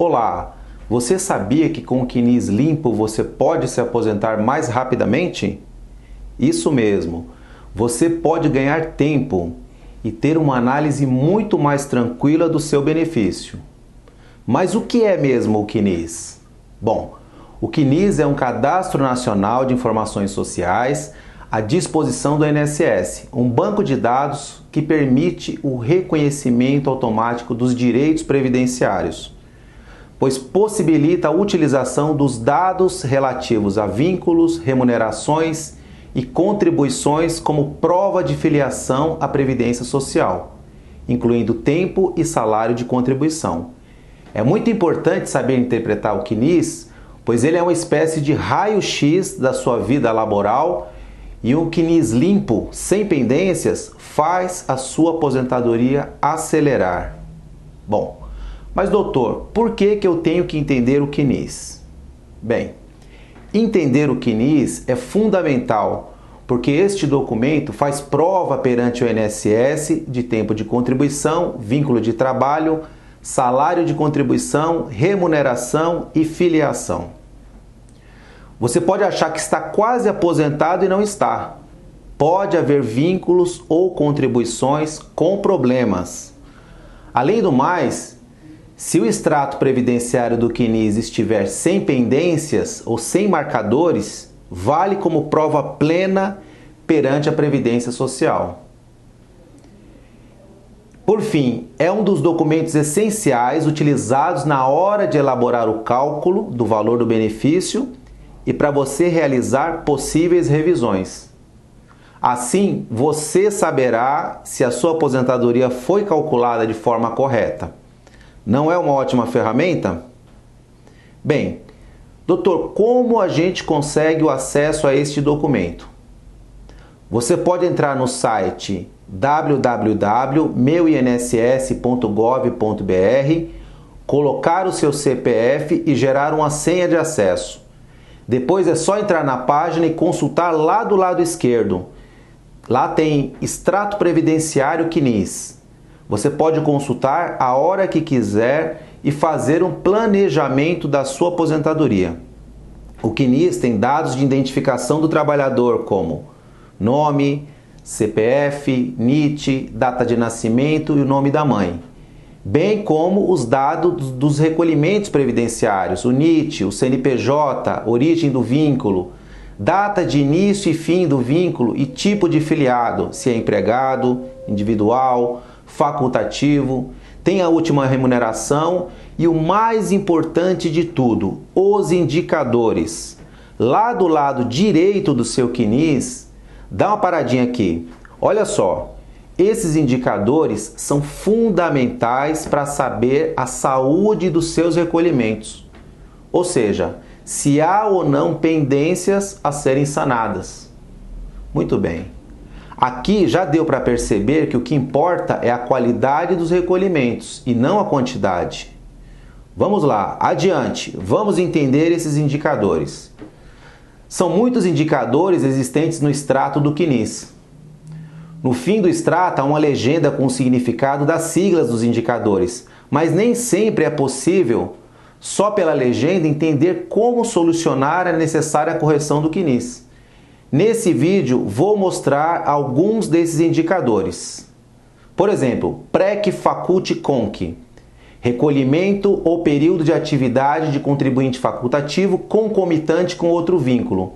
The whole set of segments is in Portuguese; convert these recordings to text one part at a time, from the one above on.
Olá, você sabia que com o CNIS limpo você pode se aposentar mais rapidamente? Isso mesmo, você pode ganhar tempo e ter uma análise muito mais tranquila do seu benefício. Mas o que é mesmo o CNIS? Bom, o CNIS é um Cadastro Nacional de Informações Sociais à disposição do INSS, um banco de dados que permite o reconhecimento automático dos direitos previdenciários, pois possibilita a utilização dos dados relativos a vínculos, remunerações e contribuições como prova de filiação à Previdência Social, incluindo tempo e salário de contribuição. É muito importante saber interpretar o CNIS, pois ele é uma espécie de raio-x da sua vida laboral e o CNIS limpo, sem pendências, faz a sua aposentadoria acelerar. Bom, mas doutor, por que eu tenho que entender o CNIS? Bem, entender o CNIS é fundamental, porque este documento faz prova perante o INSS de tempo de contribuição, vínculo de trabalho, salário de contribuição, remuneração e filiação. Você pode achar que está quase aposentado e não está. Pode haver vínculos ou contribuições com problemas. Além do mais, se o extrato previdenciário do CNIS estiver sem pendências ou sem marcadores, vale como prova plena perante a Previdência Social. Por fim, é um dos documentos essenciais utilizados na hora de elaborar o cálculo do valor do benefício e para você realizar possíveis revisões. Assim, você saberá se a sua aposentadoria foi calculada de forma correta. Não é uma ótima ferramenta? Bem, doutor, como a gente consegue o acesso a este documento? Você pode entrar no site www.meuinss.gov.br, colocar o seu CPF e gerar uma senha de acesso. Depois é só entrar na página e consultar lá do lado esquerdo. Lá tem Extrato Previdenciário CNIS. Você pode consultar a hora que quiser e fazer um planejamento da sua aposentadoria. O CNIS tem dados de identificação do trabalhador como nome, CPF, NIT, data de nascimento e o nome da mãe, bem como os dados dos recolhimentos previdenciários, o NIT, o CNPJ, origem do vínculo, data de início e fim do vínculo e tipo de filiado, se é empregado, individual, facultativo, tem a última remuneração e o mais importante de tudo, os indicadores. Lá do lado direito do seu CNIS, dá uma paradinha aqui. Olha só, esses indicadores são fundamentais para saber a saúde dos seus recolhimentos. Ou seja, se há ou não pendências a serem sanadas. Muito bem. Aqui já deu para perceber que o que importa é a qualidade dos recolhimentos e não a quantidade. Vamos lá, adiante, vamos entender esses indicadores. São muitos indicadores existentes no extrato do CNIS. No fim do extrato há uma legenda com o significado das siglas dos indicadores, mas nem sempre é possível, só pela legenda, entender como solucionar a necessária correção do CNIS. Nesse vídeo vou mostrar alguns desses indicadores. Por exemplo, PREC Faculty Conc, recolhimento ou período de atividade de contribuinte facultativo concomitante com outro vínculo.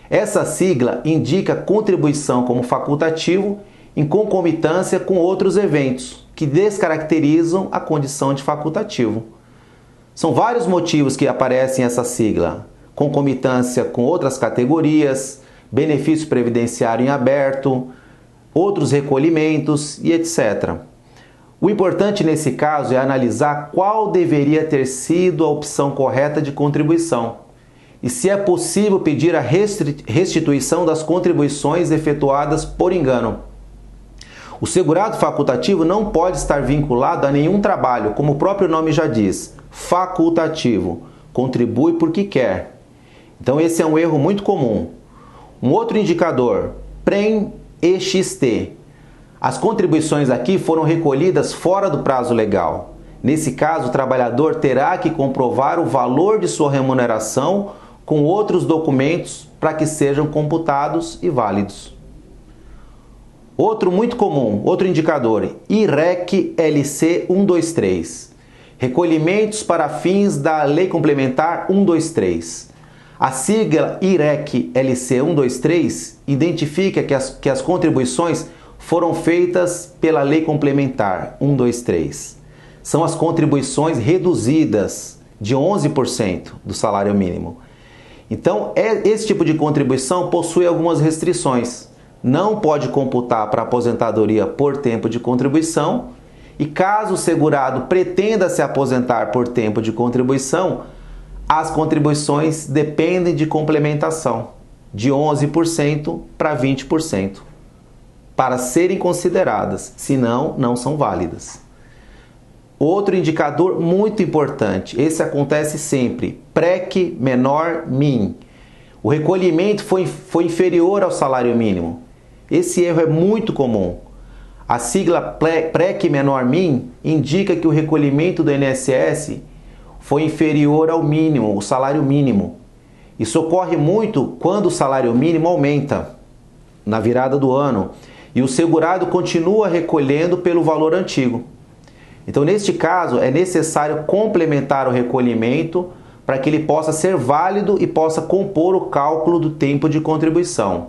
Essa sigla indica contribuição como facultativo em concomitância com outros eventos que descaracterizam a condição de facultativo. São vários motivos que aparecem essa sigla: concomitância com outras categorias, benefício previdenciário em aberto, outros recolhimentos e etc. O importante nesse caso é analisar qual deveria ter sido a opção correta de contribuição e se é possível pedir a restituição das contribuições efetuadas por engano. O segurado facultativo não pode estar vinculado a nenhum trabalho, como o próprio nome já diz, facultativo, contribui porque quer. Então esse é um erro muito comum. Um outro indicador, PREM-EXT. As contribuições aqui foram recolhidas fora do prazo legal. Nesse caso, o trabalhador terá que comprovar o valor de sua remuneração com outros documentos para que sejam computados e válidos. Outro muito comum, outro indicador, IREC LC 123. Recolhimentos para fins da Lei Complementar 123. A sigla IREC LC 123 identifica que as contribuições foram feitas pela Lei Complementar 123. São as contribuições reduzidas de 11% do salário mínimo. Então, esse tipo de contribuição possui algumas restrições. Não pode computar para aposentadoria por tempo de contribuição e caso o segurado pretenda se aposentar por tempo de contribuição, as contribuições dependem de complementação, de 11% para 20%, para serem consideradas, senão não são válidas. Outro indicador muito importante, esse acontece sempre, PREC menor MIN. O recolhimento foi inferior ao salário mínimo. Esse erro é muito comum. A sigla PREC menor MIN indica que o recolhimento do INSS foi inferior ao mínimo, o salário mínimo. Isso ocorre muito quando o salário mínimo aumenta na virada do ano e o segurado continua recolhendo pelo valor antigo. Então, neste caso, é necessário complementar o recolhimento para que ele possa ser válido e possa compor o cálculo do tempo de contribuição.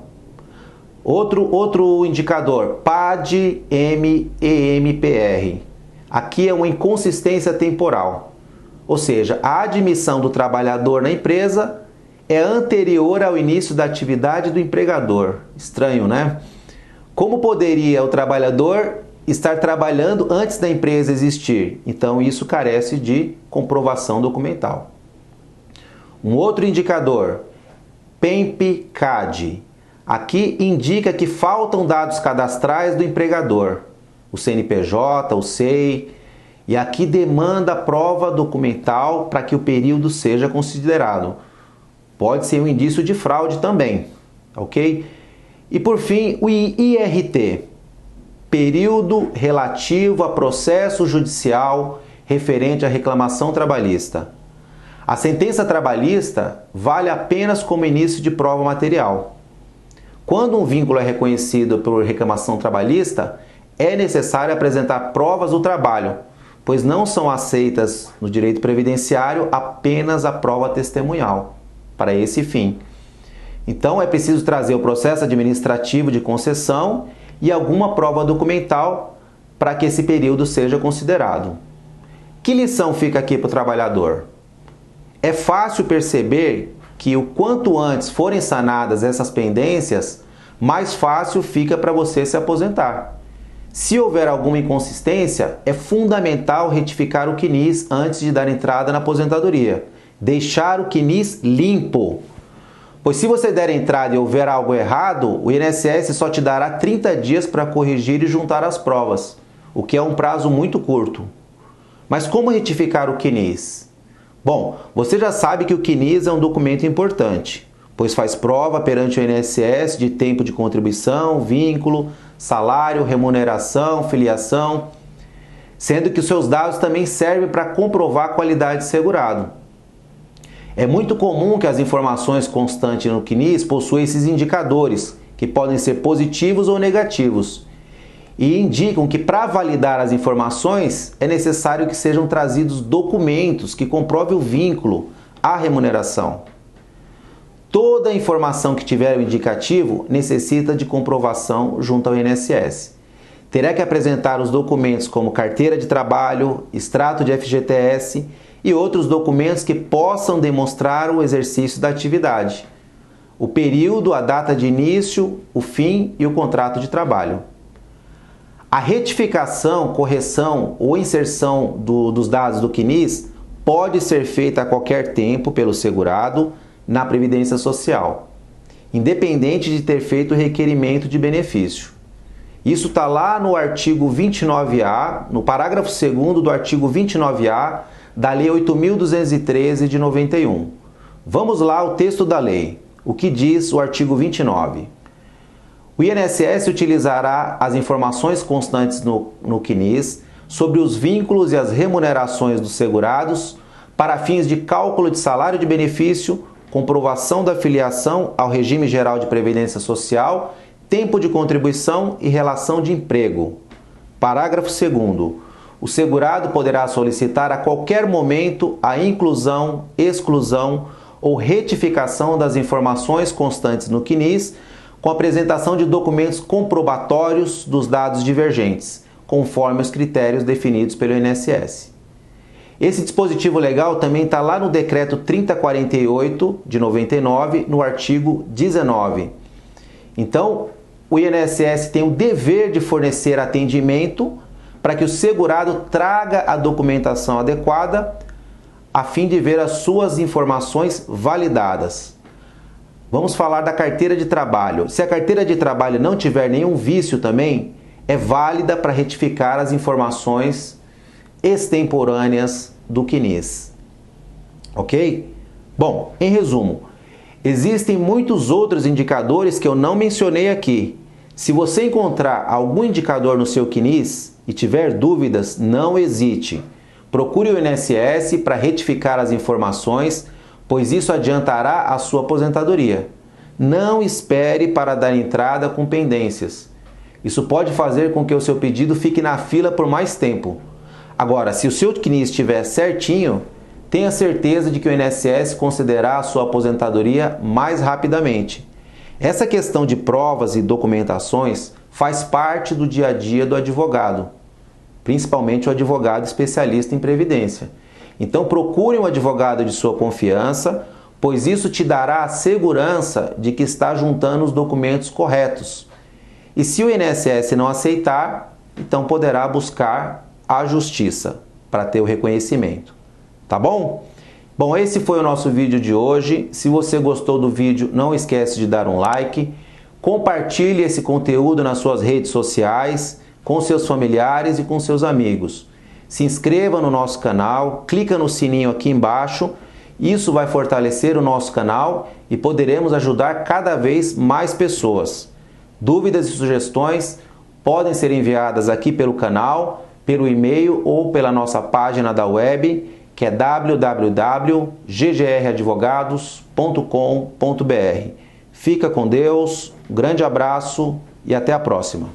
Outro indicador, PAD-MEMPR. Aqui é uma inconsistência temporal, ou seja, a admissão do trabalhador na empresa é anterior ao início da atividade do empregador. Estranho, né? Como poderia o trabalhador estar trabalhando antes da empresa existir? Então, isso carece de comprovação documental. Um outro indicador, PEMP-CAD. Aqui indica que faltam dados cadastrais do empregador, o CNPJ, o SEI, e aqui demanda prova documental para que o período seja considerado. Pode ser um indício de fraude também, ok? E por fim, o IRT, período relativo a processo judicial referente à reclamação trabalhista. A sentença trabalhista vale apenas como início de prova material. Quando um vínculo é reconhecido por reclamação trabalhista, é necessário apresentar provas do trabalho, pois não são aceitas no direito previdenciário apenas a prova testemunhal, para esse fim. Então, é preciso trazer o processo administrativo de concessão e alguma prova documental para que esse período seja considerado. Que lição fica aqui para o trabalhador? É fácil perceber que o quanto antes forem sanadas essas pendências, mais fácil fica para você se aposentar. Se houver alguma inconsistência, é fundamental retificar o CNIS antes de dar entrada na aposentadoria. Deixar o CNIS limpo. Pois se você der entrada e houver algo errado, o INSS só te dará 30 dias para corrigir e juntar as provas, o que é um prazo muito curto. Mas como retificar o CNIS? Bom, você já sabe que o CNIS é um documento importante, pois faz prova perante o INSS de tempo de contribuição, vínculo, salário, remuneração, filiação, sendo que os seus dados também servem para comprovar a qualidade de segurado. É muito comum que as informações constantes no CNIS possuem esses indicadores, que podem ser positivos ou negativos, e indicam que para validar as informações é necessário que sejam trazidos documentos que comprovem o vínculo à remuneração. Toda informação que tiver o indicativo necessita de comprovação junto ao INSS. Terá que apresentar os documentos como carteira de trabalho, extrato de FGTS e outros documentos que possam demonstrar o exercício da atividade, o período, a data de início, o fim e o contrato de trabalho. A retificação, correção ou inserção dos dados do CNIS pode ser feita a qualquer tempo pelo segurado na Previdência Social, independente de ter feito o requerimento de benefício. Isso está lá no artigo 29A, no parágrafo 2º do artigo 29A da Lei 8.213 de 91. Vamos lá ao texto da lei. O que diz o artigo 29? O INSS utilizará as informações constantes no CNIS sobre os vínculos e as remunerações dos segurados para fins de cálculo de salário de benefício, comprovação da filiação ao regime geral de previdência social, tempo de contribuição e relação de emprego. Parágrafo 2º. O segurado poderá solicitar a qualquer momento a inclusão, exclusão ou retificação das informações constantes no CNIS com a apresentação de documentos comprobatórios dos dados divergentes, conforme os critérios definidos pelo INSS. Esse dispositivo legal também está lá no Decreto 3048 de 99, no artigo 19. Então, o INSS tem o dever de fornecer atendimento para que o segurado traga a documentação adequada a fim de ver as suas informações validadas. Vamos falar da carteira de trabalho. Se a carteira de trabalho não tiver nenhum vício também, é válida para retificar as informações extemporâneas do CNIS. Ok? Bom, em resumo, existem muitos outros indicadores que eu não mencionei aqui. Se você encontrar algum indicador no seu CNIS e tiver dúvidas, não hesite. Procure o INSS para retificar as informações, pois isso adiantará a sua aposentadoria. Não espere para dar entrada com pendências. Isso pode fazer com que o seu pedido fique na fila por mais tempo. Agora, se o seu CNIS estiver certinho, tenha certeza de que o INSS considerará a sua aposentadoria mais rapidamente. Essa questão de provas e documentações faz parte do dia a dia do advogado, principalmente o advogado especialista em previdência. Então procure um advogado de sua confiança, pois isso te dará a segurança de que está juntando os documentos corretos. E se o INSS não aceitar, então poderá buscar a justiça para ter o reconhecimento. Tá bom? Bom, esse foi o nosso vídeo de hoje. Se você gostou do vídeo, não esquece de dar um like. Compartilhe esse conteúdo nas suas redes sociais, com seus familiares e com seus amigos. Se inscreva no nosso canal, clica no sininho aqui embaixo. Isso vai fortalecer o nosso canal e poderemos ajudar cada vez mais pessoas. Dúvidas e sugestões podem ser enviadas aqui pelo canal, pelo e-mail ou pela nossa página da web, que é www.ggradvogados.com.br. Fica com Deus, um grande abraço e até a próxima.